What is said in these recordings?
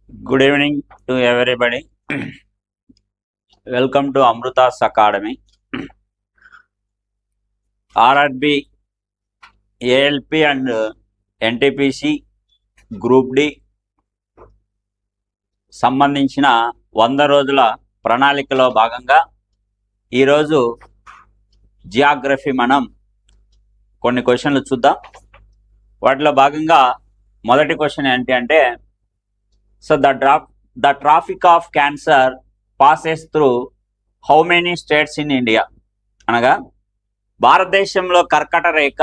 Good evening to everybody. Welcome to Amruta's Academy. RRB, ALP and NTPC Group D సంబంధించిన 100 రోజుల ప్రణాళికలో భాగంగా ఈరోజు జియోగ్రఫీ మనం కొన్ని క్వశ్చన్లు చూద్దాం. వాటిలో భాగంగా మొదటి క్వశ్చన్ ఏంటి అంటే, so the Tropic of cancer passes through how many states in India? అనగా భారతదేశంలో కర్కట రేఖ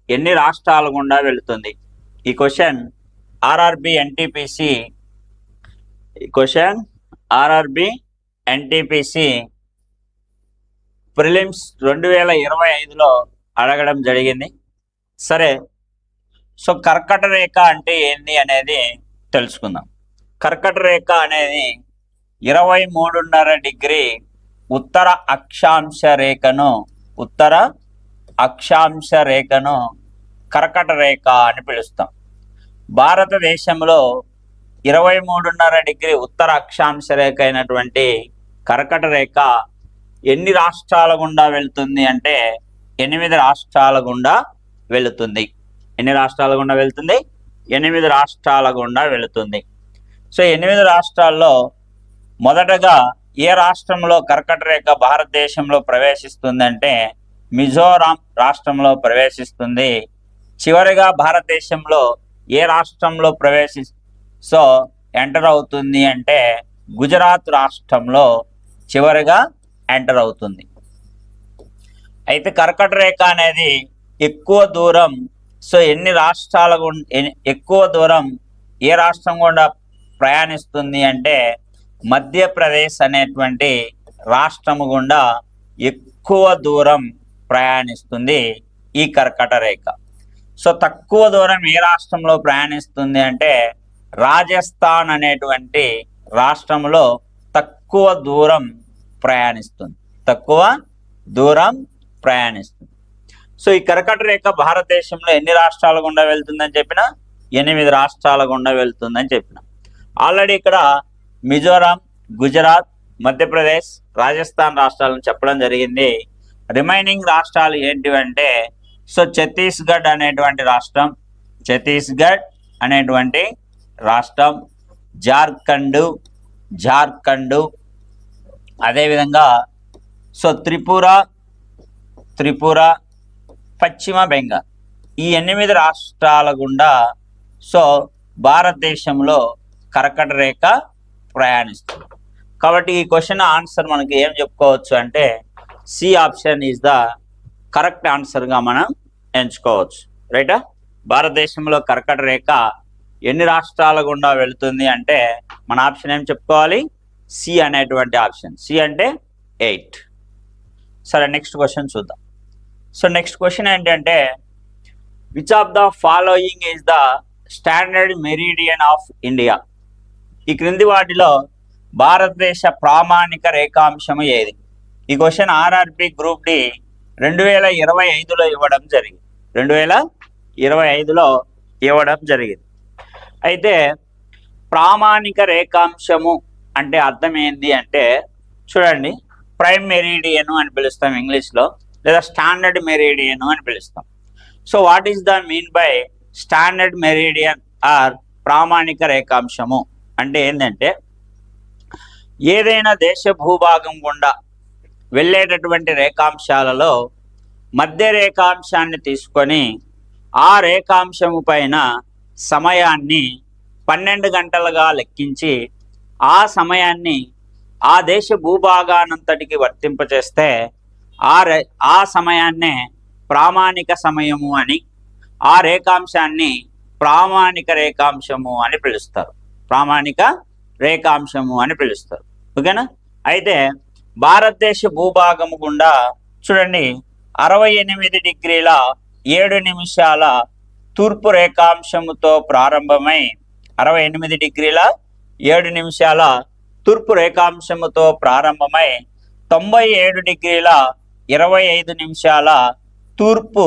ఎన్ని రాష్ట్రాల గుండా వెళుతుంది? ఈ క్వశ్చన్ ఆర్ఆర్బి ఎన్టీపీసీ ప్రిలిమ్స్ 2025లో అడగడం జరిగింది. సరే, సో కర్కట రేఖ అంటే ఏంటి అనేది తెలుసుకుందాం. కర్కట రేఖ అనేది 23.5 డిగ్రీ ఉత్తర అక్షాంశ రేఖను కర్కట రేఖ అని పిలుస్తాం. భారతదేశంలో 23.5 డిగ్రీ ఉత్తర అక్షాంశ రేఖ అయినటువంటి కర్కట రేఖ ఎన్ని రాష్ట్రాల గుండా వెళుతుంది అంటే 8 రాష్ట్రాల గుండా వెళుతుంది. ఎన్ని రాష్ట్రాల గుండా వెళుతుంది? 8 రాష్ట్రాల గుండా వెళుతుంది. సో 8 రాష్ట్రాల్లో మొదటగా ఏ రాష్ట్రంలో కర్కట రేఖ భారతదేశంలో ప్రవేశిస్తుందంటే మిజోరాం రాష్ట్రంలో ప్రవేశిస్తుంది. చివరిగా భారతదేశంలో ఏ రాష్ట్రంలో ఎంటర్ అవుతుంది అంటే గుజరాత్ రాష్ట్రంలో చివరిగా ఎంటర్ అవుతుంది. అయితే కర్కట రేఖ అనేది ఎక్కువ దూరం, సో ఎన్ని రాష్ట్రాల ఎక్కువ దూరం ఏ రాష్ట్రం గుండా ప్రయాణిస్తుంది అంటే మధ్యప్రదేశ్ అనేటువంటి రాష్ట్రము గుండా ఎక్కువ దూరం ప్రయాణిస్తుంది ఈ కర్కట రేఖ. సో తక్కువ దూరం ఏ రాష్ట్రంలో ప్రయాణిస్తుంది అంటే రాజస్థాన్ అనేటువంటి రాష్ట్రంలో తక్కువ దూరం ప్రయాణిస్తుంది. సో ఈ కర్కట రేఖ భారతదేశంలో ఎన్ని రాష్ట్రాల గుండా వెళ్తుందని చెప్పిన 8 రాష్ట్రాల గుండా వెళ్తుందని చెప్పిన. ఆల్రెడీ ఇక్కడ మిజోరాం, గుజరాత్, మధ్యప్రదేశ్, రాజస్థాన్ రాష్ట్రాలను చెప్పడం జరిగింది. రిమైనింగ్ రాష్ట్రాలు ఏంటివంటే సో ఛత్తీస్గఢ్ అనేటువంటి రాష్ట్రం, జార్ఖండ్, అదేవిధంగా సో త్రిపుర, పశ్చిమ బెంగాల్, ఈ 8 రాష్ట్రాల గుండా సో భారతదేశంలో కర్కట రేఖ ప్రయాణిస్తుంది. కాబట్టి ఈ క్వశ్చన్ ఆన్సర్ మనకి ఏం చెప్పుకోవచ్చు అంటే C option is the correct ఆన్సర్గా మనం ఎంచుకోవచ్చు. రైటా? భారతదేశంలో కర్కట రేఖ ఎన్ని రాష్ట్రాల గుండా వెళుతుంది అంటే మన ఆప్షన్ ఏం చెప్పుకోవాలి? సి అనేటువంటి ఆప్షన్. సి అంటే 8. సరే, నెక్స్ట్ క్వశ్చన్ చూద్దాం. సో నెక్స్ట్ క్వశ్చన్ ఏంటంటే, which of the following is the standard meridian of India? ఈ క్రింది వాటిలో భారతదేశ ప్రామాణిక రేఖాంశము ఏది? ఈ క్వశ్చన్ ఆర్ఆర్బి గ్రూప్ డి 2025లో ఇవ్వడం జరిగింది. అయితే ప్రామాణిక రేఖాంశము అంటే అర్థం ఏంది అంటే చూడండి, ప్రైమ్ మెరీడియన్ అని పిలుస్తాం ఇంగ్లీష్లో, లేదా స్టాండర్డ్ మెరీడియన్ అని పిలుస్తాం. So what is the mean by standard meridian or ప్రామాణిక రేఖాంశము అంటే ఏంటంటే, ఏదైనా దేశ భూభాగం గుండా వెళ్ళేటటువంటి రేఖాంశాలలో మధ్య రేఖాంశాన్ని తీసుకొని ఆ రేఖాంశము పైన సమయాన్ని 12 గంటలుగా లెక్కించి ఆ సమయాన్ని ఆ దేశ భూభాగానంతటికి వర్తింపచేస్తే ఆ సమయాన్నే ప్రామాణిక సమయము అని, ఆ రేఖాంశాన్ని ప్రామాణిక రేఖాంశము అని పిలుస్తారు. ఓకేనా? అయితే భారతదేశ భూభాగము గుండా చూడండి 68 డిగ్రీల 7 నిమిషాల తూర్పు రేఖాంశముతో ప్రారంభమై 68 డిగ్రీల 7 నిమిషాల తూర్పు రేఖాంశముతో ప్రారంభమై 97 డిగ్రీల 25 నిమిషాల తూర్పు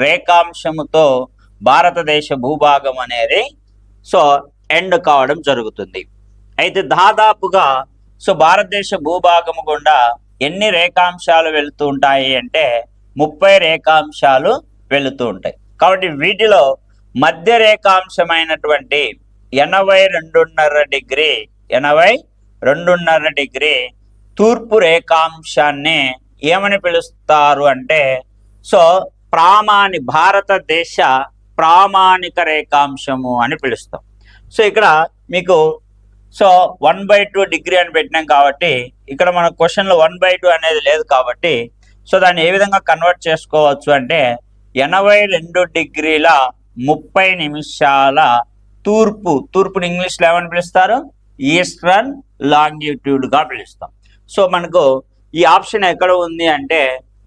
రేఖాంశముతో భారతదేశ భూభాగం అనేది సో ఎండ్ కావడం జరుగుతుంది. అయితే దాదాపుగా సో భారతదేశ భూభాగము గుండా ఎన్ని రేఖాంశాలు వెళుతూ ఉంటాయి అంటే 30 రేఖాంశాలు వెళుతూ ఉంటాయి. కాబట్టి వీటిలో మధ్య రేఖాంశమైనటువంటి 82.5 డిగ్రీ తూర్పు రేఖాంశాన్ని ఏమని పిలుస్తారు అంటే సో భారతదేశ ప్రామాణిక రేఖాంశము అని పిలుస్తాం. సో ఇక్కడ మీకు సో 1/2 డిగ్రీ అని పెట్టినాం కాబట్టి ఇక్కడ మన క్వశ్చన్లో 1/2 అనేది లేదు కాబట్టి సో దాన్ని ఏ విధంగా కన్వర్ట్ చేసుకోవచ్చు అంటే 82.30 తూర్పుని ఇంగ్లీష్లో ఏమని పిలుస్తారు? ఈస్టర్న్ లాంగిట్యూడ్ గా పిలుస్తాం. సో మనకు ఈ ఆప్షన్ ఎక్కడ ఉంది అంటే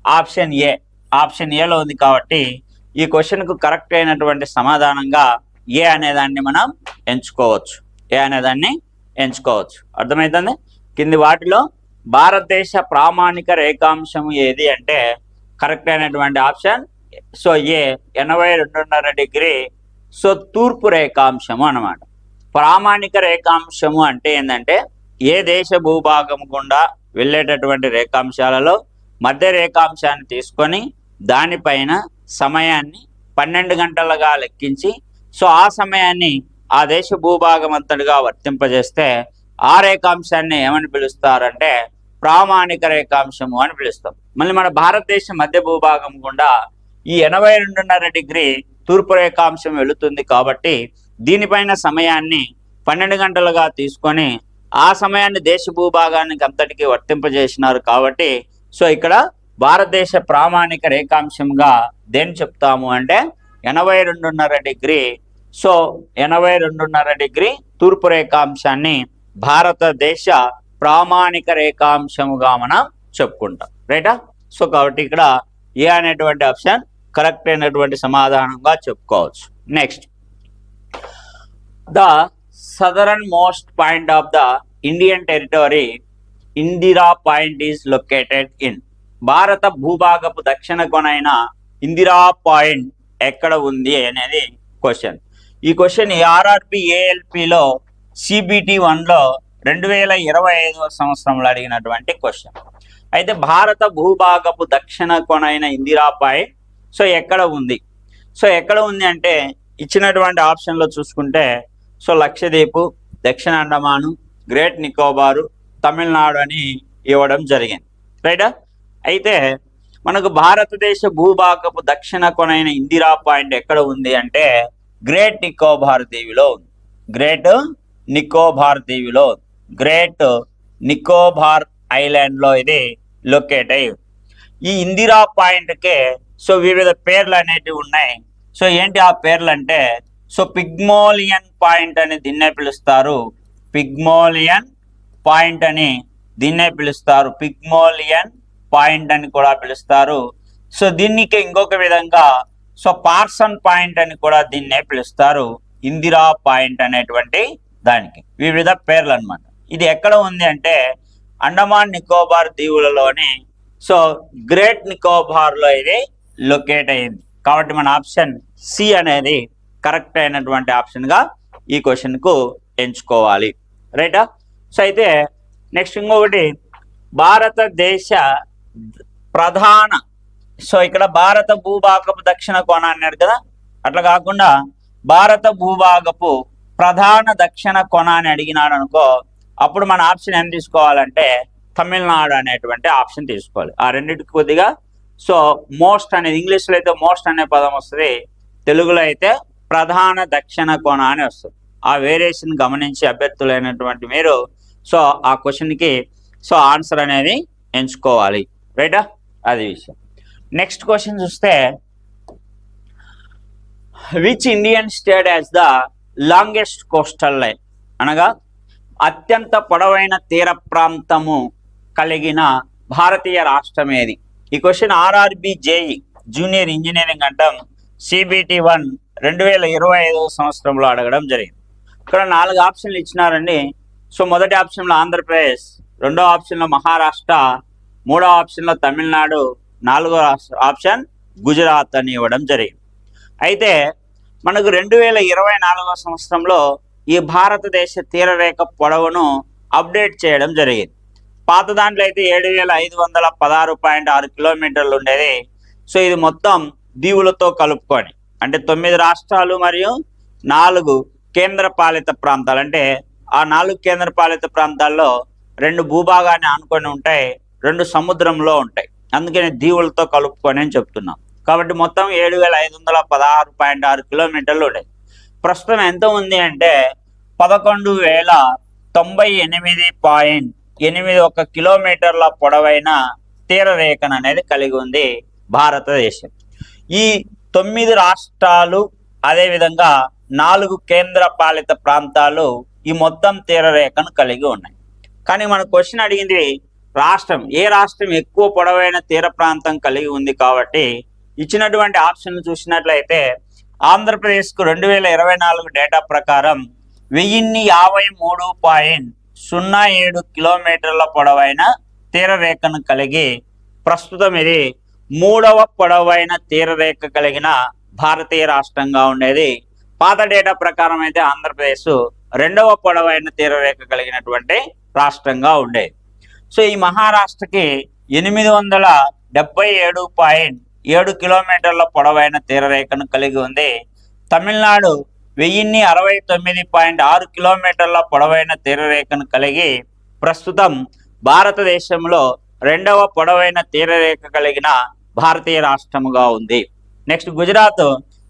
ఆప్షన్ ఏలో ఉంది కాబట్టి ఈ క్వశ్చన్కు కరెక్ట్ అయినటువంటి సమాధానంగా ఏ అనేదాన్ని మనం ఎంచుకోవచ్చు. అర్థమవుతుంది? కింది వాటిలో భారతదేశ ప్రామాణిక రేఖాంశం ఏది అంటే కరెక్ట్ అయినటువంటి ఆప్షన్ సో 82.5 డిగ్రీ సో తూర్పు రేఖాంశము అన్నమాట. ప్రామాణిక రేఖాంశము అంటే ఏంటంటే ఏ దేశ భూభాగం గుండా వెళ్ళేటటువంటి రేఖాంశాలలో మధ్య రేఖాంశాన్ని తీసుకొని దానిపైన సమయాన్ని 12 గంటలుగా లెక్కించి సో ఆ సమయాన్ని ఆ దేశ భూభాగం అంతటిగా వర్తింపజేస్తే ఆ రేఖాంశాన్ని ఏమని పిలుస్తారంటే ప్రామాణిక రేఖాంశము అని పిలుస్తాం. మళ్ళీ మన భారతదేశం మధ్య భూభాగం గుండా ఈ 82.5 డిగ్రీ తూర్పు రేఖాంశం వెళుతుంది కాబట్టి దీనిపైన సమయాన్ని 12 గంటలుగా తీసుకొని ఆ సమయాన్ని దేశ భూభాగానికి అంతటికి వర్తింపజేసినారు కాబట్టి సో ఇక్కడ భారతదేశ ప్రామాణిక రేఖాంశంగా దేన్ని చెప్తాము అంటే 82.5 డిగ్రీ సో 82.5 డిగ్రీ తూర్పు రేఖాంశాన్ని భారతదేశ ప్రామాణిక రేఖాంశముగా మనం చెప్పుకుంటాం. రైటా? సో కాబట్టి ఇక్కడ ఏ అనేటువంటి ఆప్షన్ కరెక్ట్ అయినటువంటి సమాధానంగా చెప్పుకోవచ్చు. Next, the southern most point of the Indian territory Indira point is located in. భారత భూభాగపు దక్షిణ కొనైన ఇందిరా పాయింట్ ఎక్కడ ఉంది అనేది క్వశ్చన్. ఈ క్వశ్చన్ ఆర్ఆర్బి ఏఎల్పిలో సిబిటి 1లో 2025వ సంవత్సరంలో అడిగినటువంటి క్వశ్చన్. అయితే భారత భూభాగపు దక్షిణ కొనైన ఇందిరా పాయింట్ సో ఎక్కడ ఉంది అంటే ఇచ్చినటువంటి ఆప్షన్లో చూసుకుంటే సో లక్షద్వీప్, దక్షిణ అండమాను, గ్రేట్ నికోబారు, తమిళనాడు అని ఇవ్వడం జరిగింది. రైటా? అయితే మనకు భారతదేశ భూభాగపు దక్షిణ కొనైన ఇందిరా పాయింట్ ఎక్కడ ఉంది అంటే గ్రేట్ నికోబార్ దీవిలో ఉంది. గ్రేట్ నికోబార్ ఐలాండ్లో ఇది లొకేట్ అయ్యి. ఈ ఇందిరా పాయింట్కే సో వివిధ పేర్లు అనేటివి ఉన్నాయి. సో ఏంటి ఆ పేర్లు అంటే సో పిగ్మోలియన్ పాయింట్ అని దీన్నే పిలుస్తారు. పిగ్మోలియన్ పాయింట్ అని కూడా పిలుస్తారు. సో దీనికి ఇంకొక విధంగా సో పార్సన్ పాయింట్ అని కూడా దీన్నే పిలుస్తారు. ఇందిరా పాయింట్ అనేటువంటి దానికి వివిధ పేర్లు అన్నమాట. ఇది ఎక్కడ ఉంది అంటే అండమాన్ నికోబార్ దీవులలోని సో గ్రేట్ నికోబార్లో ఇది లొకేట్ అయింది. కాబట్టి మన ఆప్షన్ సి అనేది కరెక్ట్ అయినటువంటి ఆప్షన్గా ఈ క్వశ్చన్కు ఎంచుకోవాలి. రైటా? సో అయితే నెక్స్ట్ ఇంకొకటి భారతదేశ ప్రధాన సో ఇక్కడ భారత భూభాగపు దక్షిణ కోణ అన్నాడు కదా, అట్లా కాకుండా భారత భూభాగపు ప్రధాన దక్షిణ కోణ అని అడిగినాడు అనుకో, అప్పుడు మన ఆప్షన్ ఏం తీసుకోవాలంటే తమిళనాడు అనేటువంటి ఆప్షన్ తీసుకోవాలి. ఆ రెండింటికి కొద్దిగా సో మోస్ట్ అనేది ఇంగ్లీష్లో అయితే మోస్ట్ అనే పదం వస్తుంది, తెలుగులో అయితే ప్రధాన దక్షిణ కోణ అని వస్తుంది. ఆ వేరియేషన్ గమనించి అభ్యర్థులైనటువంటి మీరు సో ఆ క్వశ్చన్కి సో ఆన్సర్ అనేది ఎంచుకోవాలి. రైటా? అది విషయం. నెక్స్ట్ క్వశ్చన్ చూస్తే which Indian state has the longest coastal line, అనగా అత్యంత పొడవైన తీర ప్రాంతము కలిగిన భారతీయ రాష్ట్రం ఏది? ఈ question RRB JEE junior engineering అంటాం సిబిటి 1 2025వ సంవత్సరంలో అడగడం జరిగింది. ఇక్కడ 4 ఆప్షన్లు ఇచ్చినారండి. సో మొదటి ఆప్షన్లో ఆంధ్రప్రదేశ్, రెండో ఆప్షన్లో మహారాష్ట్ర, మూడో ఆప్షన్లో తమిళనాడు, నాలుగో ఆప్షన్ గుజరాత్ అని ఇవ్వడం జరిగింది. అయితే మనకు 2024వ సంవత్సరంలో ఈ భారతదేశ తీరరేఖ పొడవును అప్డేట్ చేయడం జరిగింది. పాత దాంట్లో అయితే 7,516.6 కిలోమీటర్లు ఉండేది. సో ఇది మొత్తం దీవులతో కలుపుకొని, అంటే 9 రాష్ట్రాలు మరియు 4 కేంద్ర పాలిత ప్రాంతాలు, అంటే ఆ 4 కేంద్ర పాలిత ప్రాంతాల్లో 2 భూభాగాన్ని ఆనుకొని ఉంటాయి, 2 సముద్రంలో ఉంటాయి. అందుకని దీవులతో కలుపుకొని అని చెప్తున్నాం. కాబట్టి మొత్తం 7,516.6 కిలోమీటర్లు ఉండేది. ప్రస్తుతం ఎంత ఉంది అంటే 11,098.81 కిలోమీటర్ల పొడవైన తీరరేఖను అనేది కలిగి ఉంది భారతదేశం. ఈ 9 రాష్ట్రాలు అదేవిధంగా 4 కేంద్ర పాలిత ప్రాంతాలు ఈ మొత్తం తీరరేఖను కలిగి ఉన్నాయి. కానీ మన క్వశ్చన్ అడిగింది రాష్ట్రం, ఏ రాష్ట్రం ఎక్కువ పొడవైన తీర ప్రాంతం కలిగి ఉంది. కాబట్టి ఇచ్చినటువంటి ఆప్షన్లు చూసినట్లయితే ఆంధ్రప్రదేశ్కు 2024 డేటా ప్రకారం 1053.07 కిలోమీటర్ల పొడవైన తీరరేఖను కలిగి ప్రస్తుతం ఇది 3వ పొడవైన తీరరేఖ కలిగిన భారతీయ రాష్ట్రంగా ఉండేది. పాత డేటా ప్రకారం అయితే ఆంధ్రప్రదేశ్ 2వ పొడవైన తీరరేఖ కలిగినటువంటి రాష్ట్రంగా ఉండేది. సో ఈ మహారాష్ట్రకి 877.7 కిలోమీటర్ల పొడవైన తీరరేఖను కలిగి ఉంది. తమిళనాడు 1069.6 కిలోమీటర్ల పొడవైన తీరరేఖను కలిగి ప్రస్తుతం భారతదేశంలో 2వ పొడవైన తీరరేఖ కలిగిన భారతీయ రాష్ట్రముగా ఉంది. నెక్స్ట్ గుజరాత్.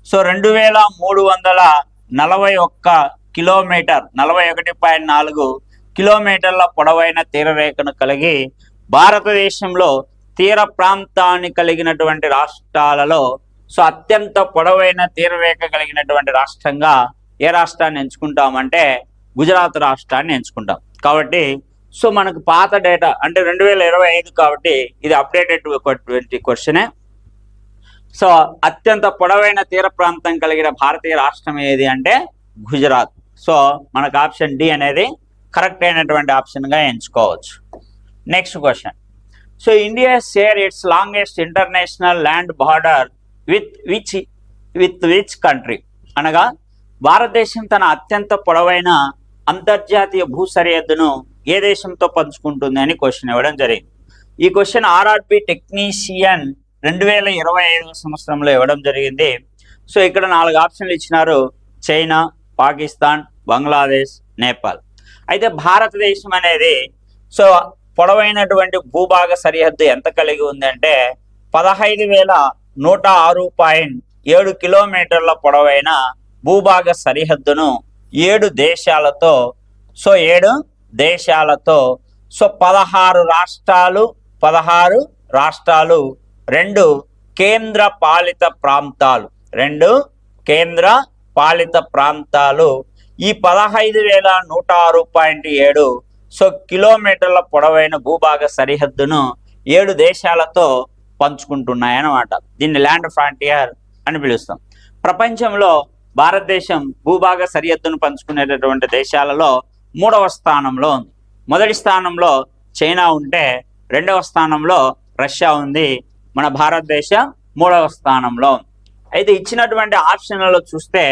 సో 2341 కిలోమీటర్ 41.4 కిలోమీటర్ల పొడవైన తీరరేఖను కలిగి భారతదేశంలో తీర ప్రాంతాన్ని కలిగినటువంటి రాష్ట్రాలలో సో అత్యంత పొడవైన తీరరేఖ కలిగినటువంటి రాష్ట్రంగా ఏ రాష్ట్రాన్ని ఎంచుకుంటామంటే గుజరాత్ రాష్ట్రాన్ని ఎంచుకుంటాం. కాబట్టి సో మనకు పాత డేటా అంటే 2025 కాబట్టి ఇది అప్డేటెడ్ క్వశ్చనే. సో అత్యంత పొడవైన తీర ప్రాంతం కలిగిన భారతీయ రాష్ట్రం ఏది అంటే గుజరాత్. సో మనకు ఆప్షన్ డి అనేది కరెక్ట్ అయినటువంటి ఆప్షన్గా ఎంచుకోవచ్చు. Next question. So India share it's longest international land border with which country? అనగా భారతదేశం తన అత్యంత పొడవైన అంతర్జాతీయ భూ సరిహద్దును ఏ దేశంతో పంచుకుంటుంది అని క్వశ్చన్ ఇవ్వడం జరిగింది. ఈ క్వశ్చన్ ఆర్ఆర్బి టెక్నీషియన్ 2025 సంవత్సరంలో ఇవ్వడం జరిగింది. సో ఇక్కడ 4 ఆప్షన్లు ఇచ్చినారు: చైనా, పాకిస్తాన్, బంగ్లాదేశ్, నేపాల్. అయితే భారతదేశం అనేది సో పొడవైనటువంటి భూభాగ సరిహద్దు ఎంత కలిగి ఉంది అంటే 15,106.7 కిలోమీటర్ల పొడవైన భూభాగ సరిహద్దును 7 దేశాలతో సో 16 రాష్ట్రాలు 2 కేంద్ర పాలిత ప్రాంతాలు ఈ 15,106.7 సో కిలోమీటర్ల పొడవైన భూభాగ సరిహద్దును 7 దేశాలతో పంచుకుంటున్నాయన్నమాట. దీన్ని ల్యాండ్ ఫ్రాంటియర్ అని పిలుస్తాం. ప్రపంచంలో భారతదేశం భూభాగ సరిహద్దును పంచుకునేటటువంటి దేశాలలో 3వ స్థానంలో ఉంది. మొదటి స్థానంలో చైనా ఉంటే 2వ స్థానంలో రష్యా ఉంది. మన భారతదేశం 3వ స్థానంలో ఉంది. అయితే ఇచ్చినటువంటి ఆప్షన్లలో చూస్తే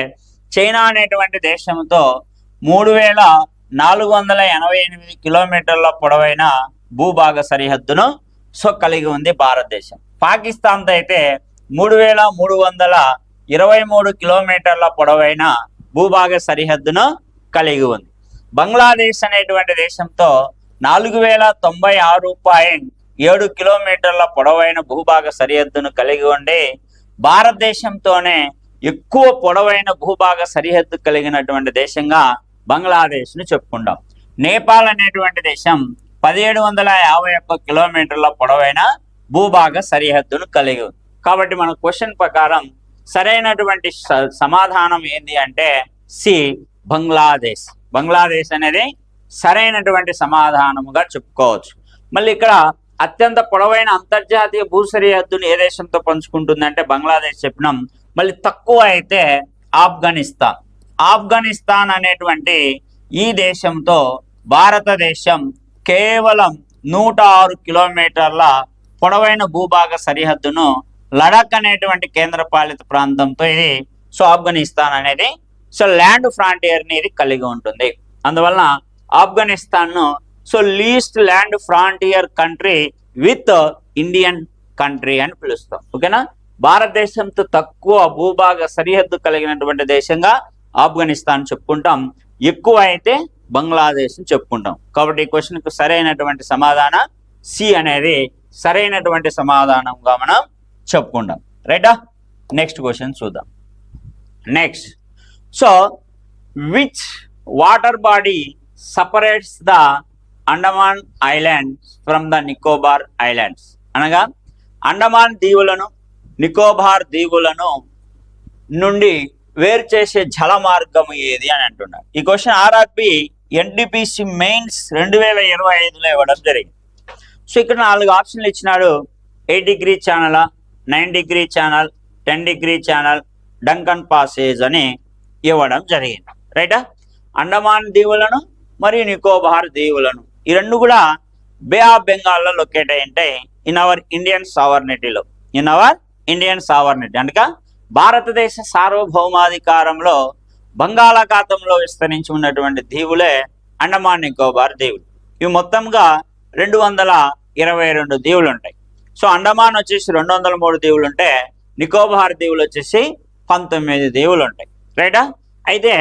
చైనా అనేటువంటి దేశంతో 3,488 కిలోమీటర్ల పొడవైన భూభాగ సరిహద్దును సో కలిగి ఉంది భారతదేశం. పాకిస్తాన్తో అయితే 3,323 కిలోమీటర్ల పొడవైన భూభాగ సరిహద్దును కలిగి ఉంది. బంగ్లాదేశ్ అనేటువంటి దేశంతో 4,096.7 కిలోమీటర్ల పొడవైన భూభాగ సరిహద్దును కలిగి ఉండి భారతదేశంతోనే ఎక్కువ పొడవైన భూభాగ సరిహద్దు కలిగినటువంటి దేశంగా బంగ్లాదేశ్ను చెప్పుకుంటాం. నేపాల్ అనేటువంటి దేశం 1,751 కిలోమీటర్ల పొడవైన భూభాగ సరిహద్దును కలిగి ఉంది. కాబట్టి మన క్వశ్చన్ ప్రకారం సరైనటువంటి సమాధానం ఏంటి అంటే సి, బంగ్లాదేశ్ అనేది సరైనటువంటి సమాధానముగా చెప్పుకోవచ్చు. మళ్ళీ ఇక్కడ అత్యంత పొడవైన అంతర్జాతీయ భూ సరిహద్దును ఏ దేశంతో పంచుకుంటుందంటే బంగ్లాదేశ్ చెప్పినాం. మళ్ళీ తక్కువ అయితే ఆఫ్ఘనిస్తాన్ అనేటువంటి ఈ దేశంతో భారతదేశం కేవలం 106 కిలోమీటర్ల పొడవైన భూభాగ సరిహద్దును లడాక్ అనేటువంటి కేంద్ర పాలిత ప్రాంతంతో ఇది సో ఆఫ్ఘనిస్తాన్ అనేది సో ల్యాండ్ ఫ్రాంటియర్ ని ఇది కలిగి ఉంటుంది. అందువలన ఆఫ్ఘనిస్తాన్ను so least land frontier country with Indian country అని పిలుస్తాం. ఓకేనా, భారతదేశంతో తక్కువ భూభాగ సరిహద్దు కలిగినటువంటి దేశంగా ఆఫ్ఘనిస్తాన్ చెప్పుకుంటాం, ఎక్కువ అయితే బంగ్లాదేశ్ చెప్పుకుంటాం. కాబట్టి ఈ క్వశ్చన్కు సరైనటువంటి సమాధానం సి అనేది సరైనటువంటి సమాధానంగా మనం చెప్పుకుంటాం. రైటా, నెక్స్ట్ క్వశ్చన్ చూద్దాం. Next, so which water body separates the Andaman islands from the Nicobar islands? అనగా అండమాన్ దీవులను నికోబార్ దీవులను నుండి వేరు చేసే జల మార్గం ఏది అని అంటున్నారు. ఈ క్వశ్చన్ ఆర్ఆర్బి ఎన్టీపీసీ మెయిన్స్ 2025లో ఇవ్వడం జరిగింది. సో ఇక్కడ 4 ఆప్షన్లు ఇచ్చినాడు. 8 degree channel, 9 degree channel, 10 degree channel, Duncan passage అని ఇవ్వడం జరిగింది. రైటా, అండమాన్ దీవులను మరియు నికోబార్ దీవులను ఈ రెండు కూడా బే ఆఫ్ బెంగాల్లో లొకేట్ అయి ఉంటాయి ఇన్ అవర్ ఇండియన్ సావర్నిటీలో. ఇన్ అవర్ ఇండియన్ సావర్నిటీ అనగా భారతదేశ సార్వభౌమాధికారంలో బంగాళాఖాతంలో విస్తరించి ఉన్నటువంటి దీవులే అండమాన్ నికోబార్ దీవులు. ఇవి మొత్తంగా 222 దీవులు ఉంటాయి. సో అండమాన్ వచ్చేసి 203 దీవులు ఉంటే నికోబార్ దీవులు వచ్చేసి 19 దీవులు ఉంటాయి. రైటా, అయితే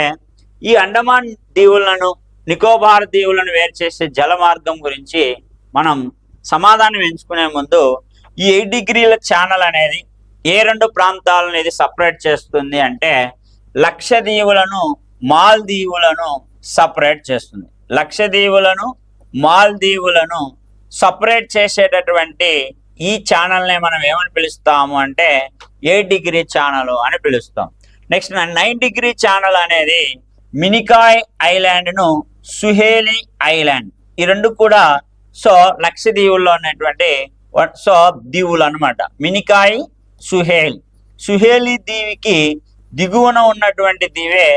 ఈ అండమాన్ దీవులను నికోబార్ దీవులను వేరు చేసే జల మార్గం గురించి మనం సమాధానం ఎంచుకునే ముందు ఈ 8 డిగ్రీల ఛానల్ అనేది ఏ 2 ప్రాంతాలను ఇది సపరేట్ చేస్తుంది అంటే లక్షద్వీపులను మాల్దీవులను సపరేట్ చేస్తుంది. లక్షద్వీపులను మాల్దీవులను సపరేట్ చేసేటటువంటి ఈ ఛానల్ని మనం ఏమని పిలుస్తాము అంటే 8 డిగ్రీ ఛానల్ అని పిలుస్తాం. నెక్స్ట్ 9 డిగ్రీ ఛానల్ అనేది మినికాయ్ ఐలాండ్ను సుహేలి ఐలాండ్ ఈ రెండు కూడా సో లక్షద్వీపుల్లో ఉన్నటువంటి సో దీవులు అనమాట. మినికాయ్, సుహేలి దీవికి దిగువన ఉన్నటువంటి దీవే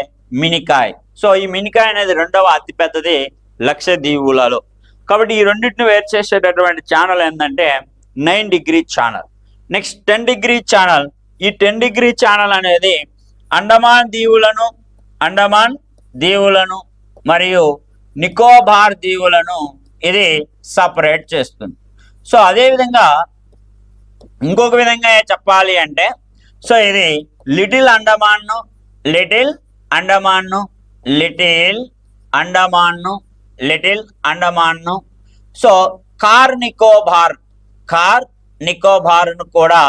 మినికాయ్. సో ఈ మినికాయ్ అనేది 2వ అతిపెద్దది లక్షద్వీపులలో. కాబట్టి ఈ రెండింటిని వేరు చేసేటటువంటి ఛానల్ ఏంటంటే 9 degree channel. Next 10 degree channel. ఈ 10 డిగ్రీ ఛానల్ అనేది అండమాన్ దీవులను మరియు నికోబార్ దీవులను ఇది సపరేట్ చేస్తుంది. సో అదేవిధంగా ఇంకొక విధంగా చెప్పాలి అంటే సో ఇది లిటిల్ అండమాన్ను సో కార్ నికోబార్ను కూడా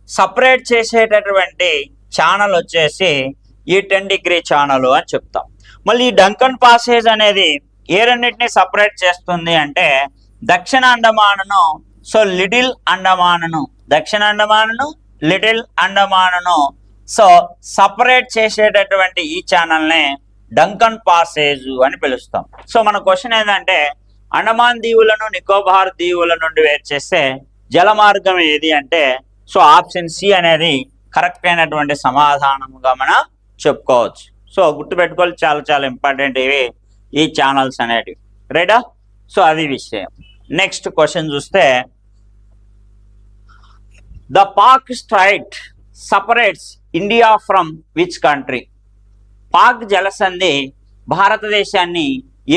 సపరేట్ చేసేటటువంటి ఛానల్ వచ్చేసి ఈ 10 డిగ్రీ ఛానల్ అని చెప్తాం. మళ్ళీ ఈ డంకన్ పాసేజ్ అనేది ఏ రెండింటిని సపరేట్ చేస్తుంది అంటే దక్షిణ అండమానును సో లిటిల్ అండమానును సో సపరేట్ చేసేటటువంటి ఈ ఛానల్ని డంకన్ పాసేజ్ అని పిలుస్తాం. సో మన క్వశ్చన్ ఏంటంటే అండమాన్ దీవులను నికోబార్ దీవుల నుండి వేరు చేస్తే జల మార్గం ఏది అంటే సో ఆప్షన్ సి అనేది కరెక్ట్ అయినటువంటి సమాధానముగా మనం చెప్పుకోవచ్చు. సో గుర్తుపెట్టుకోవాలి, చాలా చాలా ఇంపార్టెంట్ ఇవి ఈ ఛానల్స్ అనేటివి. రైటా, సో అది విషయం. నెక్స్ట్ క్వశ్చన్ చూస్తే the Palk strait separates India from which country? Palk జలసంధి భారతదేశాన్ని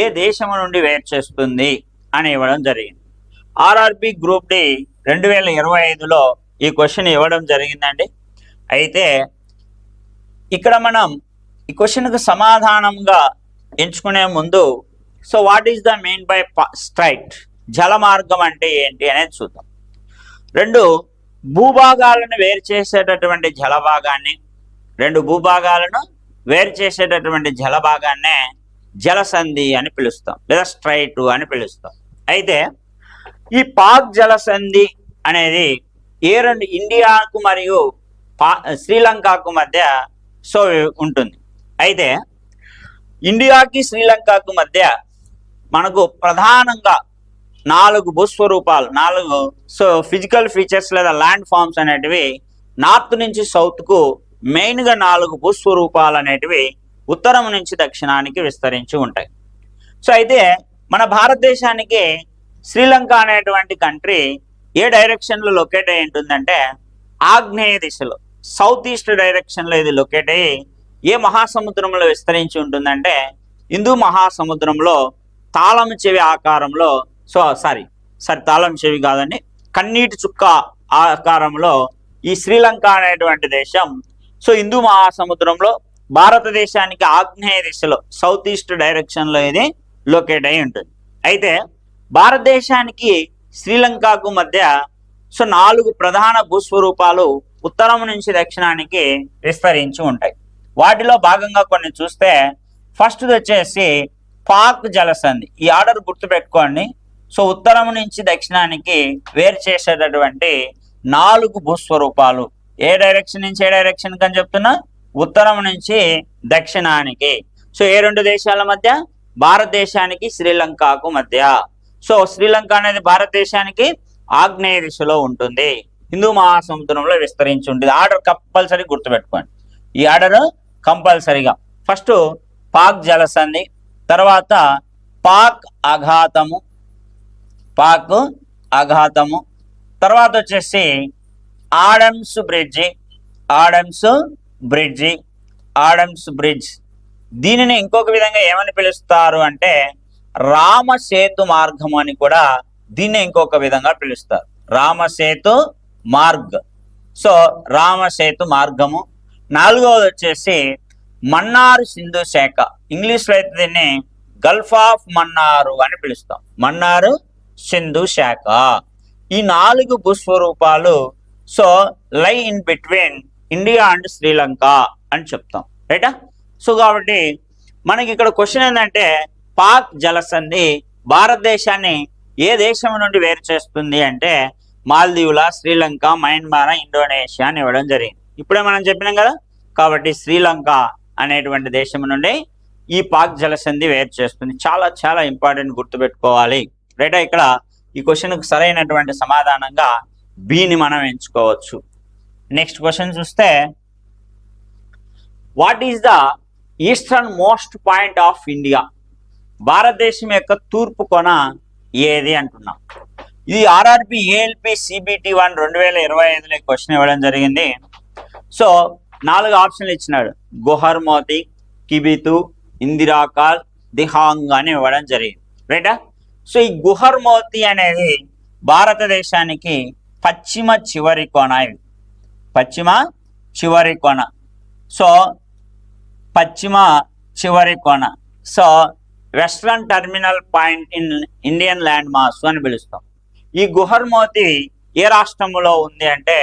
ఏ దేశం నుండి వేరు చేస్తుంది అని ఇవ్వడం జరిగింది. ఆర్ఆర్బి గ్రూప్ డి 2025లో ఈ క్వశ్చన్ ఇవ్వడం జరిగిందండి. అయితే ఇక్కడ మనం ఈ క్వశ్చన్కు సమాధానంగా ఎంచుకునే ముందు so what is the mean by straight, జల మార్గం అంటే ఏంటి అనేది చూద్దాం. 2 భూభాగాలను వేరు చేసేటటువంటి జలభాగాన్నే జలసంధి అని పిలుస్తాం లేదా స్ట్రైట్ అని పిలుస్తాం. అయితే ఈ పాక్ జలసంధి అనేది ఏ 2 ఇండియాకు మరియు శ్రీలంకకు మధ్య సో ఉంటుంది. అయితే ఇండియాకి శ్రీలంకకు మధ్య మనకు ప్రధానంగా 4 భూస్వరూపాలు, 4 సో ఫిజికల్ ఫీచర్స్ లేదా ల్యాండ్ ఫామ్స్ అనేటివి నార్త్ నుంచి సౌత్కు మెయిన్గా 4 భూస్వరూపాలు అనేటివి ఉత్తరం నుంచి దక్షిణానికి విస్తరించి ఉంటాయి. సో అయితే మన భారతదేశానికి శ్రీలంక అనేటువంటి కంట్రీ ఏ డైరెక్షన్లో లొకేట్ అయి ఉంటుందంటే ఆగ్నేయ దిశలో, సౌత్ ఈస్ట్ డైరెక్షన్లో ఇది లొకేట్ అయ్యి ఏ మహాసముద్రంలో విస్తరించి ఉంటుందంటే హిందూ మహాసముద్రంలో తాళం చెవి ఆకారంలో తాళం చెవి కాదండి, కన్నీటి చుక్క ఆకారంలో ఈ శ్రీలంక అనేటువంటి దేశం హిందూ మహాసముద్రంలో భారతదేశానికి ఆగ్నేయ దిశలో సౌత్ ఈస్ట్ డైరెక్షన్లో ఇది లొకేట్ అయి ఉంటుంది. అయితే భారతదేశానికి శ్రీలంకకు మధ్య 4 ప్రధాన భూస్వరూపాలు ఉత్తరం నుంచి దక్షిణానికి విస్తరించి ఉంటాయి. వాటిలో భాగంగా కొన్ని చూస్తే ఫస్ట్ వచ్చేసి పాక్ జలసంధి. ఈ ఆర్డర్ గుర్తుపెట్టుకోండి. ఉత్తరం నుంచి దక్షిణానికి వేరు చేసేటటువంటి 4 భూస్వరూపాలు. ఏ డైరెక్షన్ నుంచి ఏ డైరెక్షన్ అని చెప్తున్నా? ఉత్తరం నుంచి దక్షిణానికి. ఏ 2 దేశాల మధ్య? భారతదేశానికి శ్రీలంకకు మధ్య. శ్రీలంక అనేది భారతదేశానికి ఆగ్నేయ దిశలో ఉంటుంది, హిందూ మహాసముద్రంలో విస్తరించి ఉంటుంది. ఆర్డర్ కంపల్సరీ గుర్తుపెట్టుకోండి. ఈ ఆర్డర్ కంపల్సరీగా ఫస్ట్ పాక్ జలసంధి, తర్వాత పాక్ అఘాతము, తర్వాత వచ్చేసి ఆడమ్స్ బ్రిడ్జి. దీనిని ఇంకొక విధంగా ఏమని పిలుస్తారు అంటే రామసేతు మార్గము అని కూడా దీన్ని ఇంకొక విధంగా పిలుస్తారు. రామసేతు మార్గము. 4వది వచ్చేసి మన్నార్ సింధు శాఖ. ఇంగ్లీష్లో అయితే దీన్ని గల్ఫ్ ఆఫ్ మన్నారు అని పిలుస్తాం. మన్నారు సింధు శాఖ. ఈ 4 భూస్వరూపాలు lie in between India and Sri Lanka అని చెప్తాం, రైటా? కాబట్టి మనకి ఇక్కడ క్వశ్చన్ ఏంటంటే పాక్ జలసంధి భారతదేశాన్ని ఏ దేశం నుండి వేరు చేస్తుంది అంటే మాల్దీవుల, శ్రీలంక, మయన్మార్, ఇండోనేషియా అని ఇవ్వడం జరిగింది. ఇప్పుడే మనం చెప్పినాం కదా. కాబట్టి శ్రీలంక అనేటువంటి దేశం నుండి ఈ పాక్ జలసంధి వేరు చేస్తుంది. చాలా చాలా ఇంపార్టెంట్, గుర్తుపెట్టుకోవాలి, రైటా? ఇక్కడ ఈ క్వశ్చన్కు సరైనటువంటి సమాధానంగా బిని మనం ఎంచుకోవచ్చు. నెక్స్ట్ క్వశ్చన్ చూస్తే what is the eastern most point of India? భారతదేశం యొక్క తూర్పు కొన ఏది అంటున్నాం. ఇది ఆర్ఆర్బి ఏఎల్పి సిబిటి 1 2025లో క్వశ్చన్ ఇవ్వడం జరిగింది. 4 ఆప్షన్లు ఇచ్చినాడు. గుహర్మోతి, కిబితు, ఇందిరాకాల్, దిహాంగ్ అని ఇవ్వడం జరిగింది, రైటా? ఈ గుహర్మోతి అనేది భారతదేశానికి పశ్చిమ చివరి కొన. ఇది పశ్చిమ చివరి కొన. Western terminal point in Indian land mass అని పిలుస్తాం. ఈ గుహర్మోతి ఏ రాష్ట్రంలో ఉంది అంటే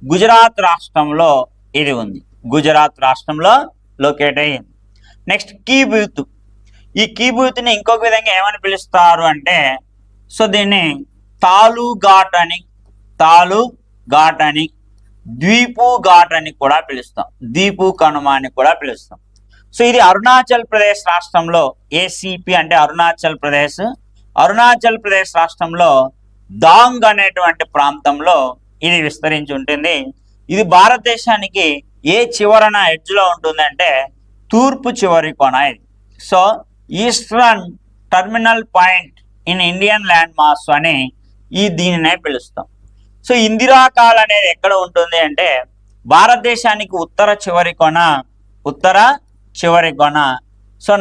గుజరాత్ రాష్ట్రంలో ఇది ఉంది. గుజరాత్ రాష్ట్రంలో లొకేట్ అయ్యింది. నెక్స్ట్ కీబూత్. ఈ కీబూత్ని ఇంకొక విధంగా ఏమని పిలుస్తారు అంటే దీన్ని తాలు ఘాట్ అని, ద్వీపు ఘాట్ అని కూడా పిలుస్తాం. ద్వీపు కనుమ అని కూడా పిలుస్తాం. ఇది అరుణాచల్ ప్రదేశ్ రాష్ట్రంలో, ఏసీపీ అంటే అరుణాచల్ ప్రదేశ్ రాష్ట్రంలో దాంగ్ అనేటువంటి ప్రాంతంలో ఇది విస్తరించి ఉంటుంది. ఇది భారతదేశానికి ఏ చివరన ఎడ్జ్లో ఉంటుందంటే తూర్పు చివరి కొన. ఇది eastern terminal point in Indian land mass అని దీనినే పిలుస్తాం. ఇందిరాకాల్ అనేది ఎక్కడ ఉంటుంది అంటే భారతదేశానికి ఉత్తర చివరి కొన.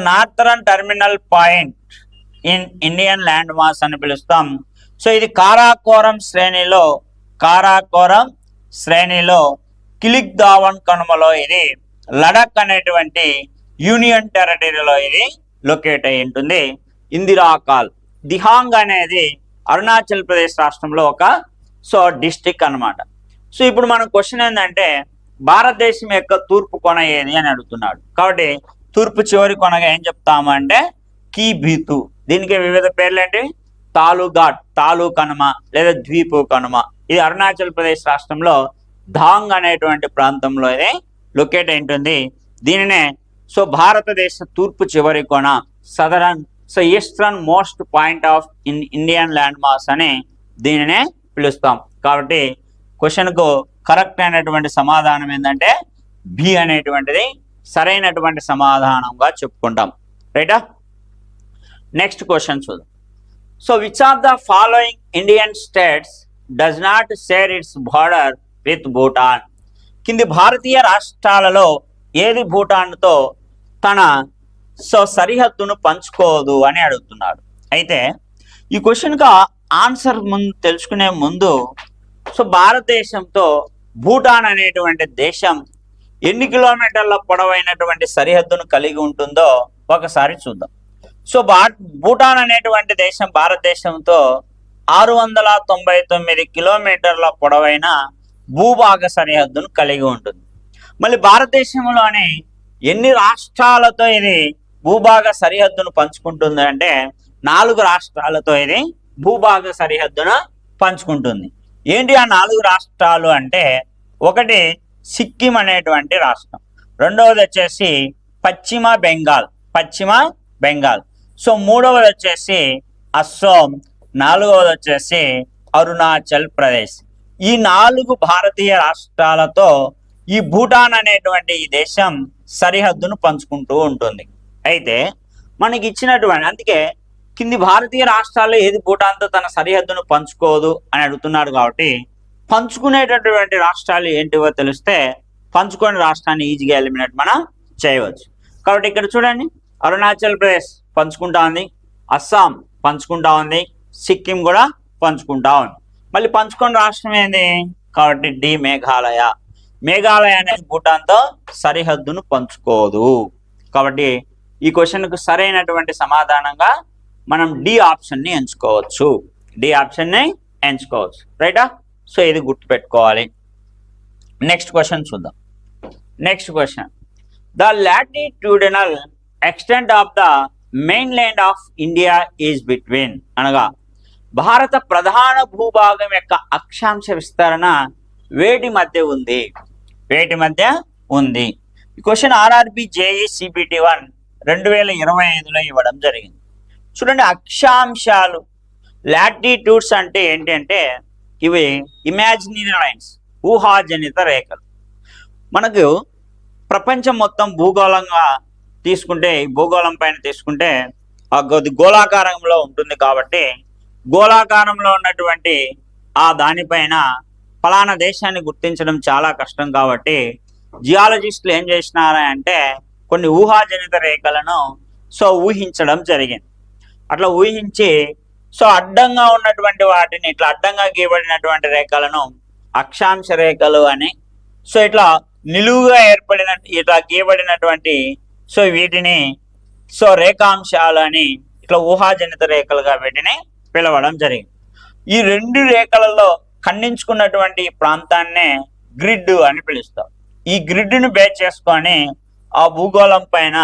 Northern terminal point in Indian land mass అని పిలుస్తాం. ఇది కారాకోరం శ్రేణిలో కిలిక్ దావన్ కనుమలో ఇది లడక్ అనేటువంటి యూనియన్ టెరిటరీలో ఇది లొకేట్ అయి ఉంటుంది. ఇందిరాకాల్. దిహాంగ్ అనేది అరుణాచల్ ప్రదేశ్ రాష్ట్రంలో ఒక డిస్టిక్ అన్నమాట. ఇప్పుడు మన క్వశ్చన్ ఏంటంటే భారతదేశం యొక్క తూర్పు కొన ఏది అని అడుగుతున్నాడు. కాబట్టి తూర్పు చివరి కొనగా ఏం చెప్తాము అంటే కీబితు. దీనికి వివిధ పేర్లు ఏంటి? తాలుఘాట్, తాలు కనుమ లేదా ద్వీపు కనుమ. ఇది అరుణాచల్ ప్రదేశ్ రాష్ట్రంలో ధాంగ్ అనేటువంటి ప్రాంతంలో ఇది లొకేట్ అయి ఉంటుంది. దీనినే భారతదేశ తూర్పు చివరి కొన, eastern most point of Indian land mass అని దీనినే పిలుస్తాం. కాబట్టి క్వశ్చన్కు కరెక్ట్ అయినటువంటి సమాధానం ఏంటంటే బి అనేటువంటిది సరైనటువంటి సమాధానంగా చెప్పుకుంటాం, రైటా? నెక్స్ట్ క్వశ్చన్ చూద్దాం. Which of the following Indian states does not share it's border with Bhutan? కింది భారతీయ రాష్ట్రాలలో ఏది భూటాన్తో తన సరిహద్దును పంచుకోదు అని అడుగుతున్నాడు. అయితే ఈ క్వశ్చన్కి ఆన్సర్ తెలుసుకునే ముందు భారతదేశంతో భూటాన్ అనేటువంటి దేశం ఎన్ని కిలోమీటర్ల పొడవైనటువంటి సరిహద్దును కలిగి ఉంటుందో ఒకసారి చూద్దాం. భూటాన్ అనేటువంటి దేశం భారతదేశంతో 699 కిలోమీటర్ల పొడవైన భూభాగ సరిహద్దును కలిగి ఉంటుంది. మళ్ళీ భారతదేశంలోని ఎన్ని రాష్ట్రాలతో ఇది భూభాగ సరిహద్దును పంచుకుంటుంది అంటే 4 రాష్ట్రాలతో ఇది భూభాగ సరిహద్దును పంచుకుంటుంది. ఏంటి ఆ 4 రాష్ట్రాలు అంటే, ఒకటి సిక్కిం అనేటువంటి రాష్ట్రం, రెండవది వచ్చేసి పశ్చిమ బెంగాల్, మూడవది వచ్చేసి అస్సోం, నాలుగవది వచ్చేసి అరుణాచల్ ప్రదేశ్. ఈ 4 భారతీయ రాష్ట్రాలతో ఈ భూటాన్ అనేటువంటి ఈ దేశం సరిహద్దును పంచుకుంటూ ఉంటుంది. అయితే మనకి ఇచ్చినటువంటి, అందుకే కింది భారతీయ రాష్ట్రాల్లో ఏది భూటాన్తో తన సరిహద్దును పంచుకోదు అని అడుగుతున్నాడు. కాబట్టి పంచుకునేటటువంటి రాష్ట్రాలు ఏంటివో తెలిస్తే పంచుకునే రాష్ట్రాన్ని ఈజీగా ఎలిమినేట్ మనం చేయవచ్చు. కాబట్టి ఇక్కడ చూడండి, అరుణాచల్ ప్రదేశ్ పంచుకుంటా ఉంది, అస్సాం పంచుకుంటా ఉంది, సిక్కిం కూడా పంచుకుంటా ఉంది. మళ్ళీ పంచుకున్న రాష్ట్రం ఏంది కాబట్టి డి మేఘాలయ అనేది భూటాన్తో సరిహద్దును పంచుకోదు. కాబట్టి ఈ క్వశ్చన్కు సరైనటువంటి సమాధానంగా మనం డి ఆప్షన్ని ఎంచుకోవచ్చు. రైటా? ఇది గుర్తుపెట్టుకోవాలి. నెక్స్ట్ క్వశ్చన్ చూద్దాం. Next question, the latitudinal extent of the main land of India is between, అనగా భారత ప్రధాన భూభాగం యొక్క అక్షాంశ విస్తరణ వేటి మధ్య ఉంది? ఈ క్వశ్చన్ ఆర్ఆర్బి జేఈ సిబిటి 1 2025లో ఇవ్వడం జరిగింది. చూడండి, అక్షాంశాలు లాటిట్యూడ్స్ అంటే ఏంటంటే ఇవి ఇమాజినరీ లైన్స్, ఊహాజనిత రేఖలు. మనకు ప్రపంచం మొత్తం భూగోళంగా తీసుకుంటే, ఈ భూగోళం పైన తీసుకుంటే గోళాకారంలో ఉంటుంది. కాబట్టి గోళాకారంలో ఉన్నటువంటి ఆ దానిపైన ఫలానా దేశాన్ని గుర్తించడం చాలా కష్టం. కాబట్టి జియాలజిస్టులు ఏం చేసినారంటే కొన్ని ఊహాజనిత రేఖలను ఊహించడం జరిగింది. అట్లా ఊహించి అడ్డంగా ఉన్నటువంటి వాటిని, ఇట్లా అడ్డంగా గీయబడినటువంటి రేఖలను అక్షాంశ రేఖలు అని, ఇట్లా నిలువుగా ఏర్పడిన ఇట్లా గీయబడినటువంటి వీటిని రేఖాంశాలు అని, ఇట్లా ఊహాజనిత రేఖలుగా వీటిని పిలవడం జరిగింది. ఈ 2 రేఖలలో ఖండించుకున్నటువంటి ప్రాంతాన్నే గ్రిడ్ అని పిలుస్తాం. ఈ గ్రిడ్ను బేస్ చేసుకొని ఆ భూగోళం పైన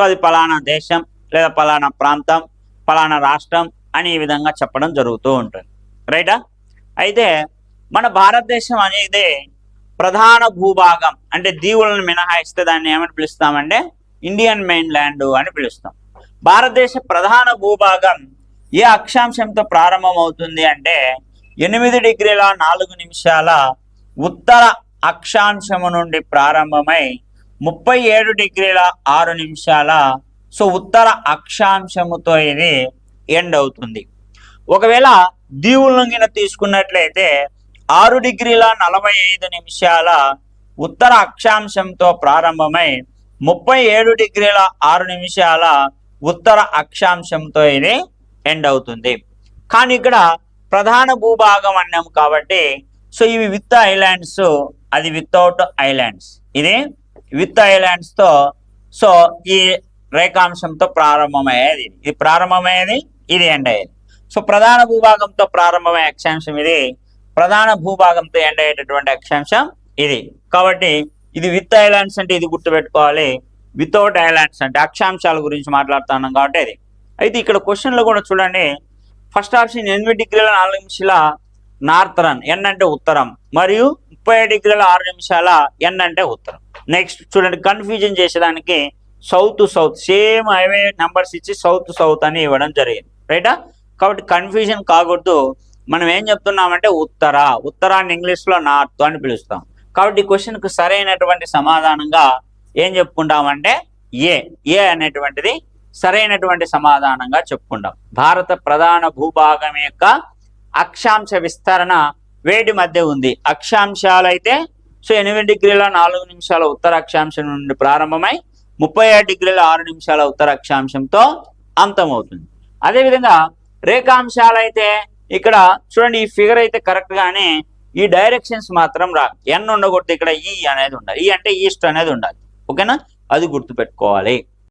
అది పలానా దేశం లేదా పలానా ప్రాంతం, పలానా రాష్ట్రం అని ఈ విధంగా చెప్పడం జరుగుతూ ఉంటుంది. రైటా? అయితే మన భారతదేశం అనేది ప్రధాన భూభాగం, అంటే దీవులను మినహాయిస్తే దాన్ని ఏమని పిలుస్తామంటే ఇండియన్ మెయిన్ ల్యాండ్ అని పిలుస్తాం. భారతదేశ ప్రధాన భూభాగం ఏ అక్షాంశంతో ప్రారంభమవుతుంది అంటే 8 డిగ్రీల 4 నిమిషాల ఉత్తర అక్షాంశము నుండి ప్రారంభమై 37 డిగ్రీల 6 నిమిషాల ఉత్తర అక్షాంశముతో ఇది ఎండ్ అవుతుంది. ఒకవేళ దీవులను తీసుకున్నట్లయితే 6 డిగ్రీల 45 నిమిషాల ఉత్తర అక్షాంశంతో ప్రారంభమై 37 డిగ్రీల 6 నిమిషాల ఉత్తర అక్షాంశంతో ఇది ఎండ్ అవుతుంది. కానీ ఇక్కడ ప్రధాన భూభాగం అన్నాం కాబట్టి ఇవి విత్ ఐలాండ్స్, అది వితౌట్ ఐలాండ్స్. ఇది విత్ ఐలాండ్స్తో ఈ రేఖాంశంతో ప్రారంభమయ్యేది, ఇది ప్రారంభమయ్యేది, ఇది ఎండ్ అయ్యేది. ప్రధాన భూభాగంతో ప్రారంభమయ్యే అక్షాంశం ఇది, ప్రధాన భూభాగంతో ఎండ్ అయ్యేటటువంటి అక్షాంశం ఇది. కాబట్టి ఇది విత్ ఐలాండ్స్ అంటే ఇది గుర్తుపెట్టుకోవాలి, వితౌట్ ఐలాండ్స్ అంటే అక్షాంశాల గురించి మాట్లాడుతున్నాం కాబట్టి ఇది. అయితే ఇక్కడ క్వశ్చన్లో కూడా చూడండి, ఫస్ట్ ఆప్షన్ 8 డిగ్రీల 4 నిమిషాల నార్థరన్, ఎన్ అంటే ఉత్తరం, మరియు 37 డిగ్రీల 6 నిమిషాల ఎన్ అంటే ఉత్తరం. నెక్స్ట్ చూడండి, కన్ఫ్యూజన్ చేసేదానికి సౌత్ సేమ్ హైవే నెంబర్స్ ఇచ్చి సౌత్ అని ఇవ్వడం జరిగింది. రైటా? కాబట్టి కన్ఫ్యూజన్ కాకూడదు. మనం ఏం చెప్తున్నామంటే ఉత్తరాన్ని ఇంగ్లీష్లో నార్త్ అని పిలుస్తాం. కాబట్టి ఈ క్వశ్చన్కు సరైనటువంటి సమాధానంగా ఏం చెప్పుకుంటామంటే ఏ అనేటువంటిది సరైనటువంటి సమాధానంగా చెప్పుకుంటాం. భారత ప్రధాన భూభాగం యొక్క అక్షాంశ విస్తరణ వేటి మధ్య ఉంది. అక్షాంశాలు అయితే సో 8 డిగ్రీల 4 నిమిషాల ఉత్తర అక్షాంశం నుండి ప్రారంభమై 37 డిగ్రీల 6 నిమిషాల ఉత్తర అక్షాంశంతో అంతమవుతుంది. అదేవిధంగా రేఖాంశాలు అయితే ఇక్కడ చూడండి, ఈ ఫిగర్ అయితే కరెక్ట్ గానే ఈ డైరెక్షన్స్ మాత్రం ఎన్ ఉండకూడదు, ఇక్కడ ఈ అనేది ఉండాలి. ఈ అంటే ఈస్ట్ అనేది ఉండాలి. ఓకేనా, అది గుర్తుపెట్టుకోవాలి.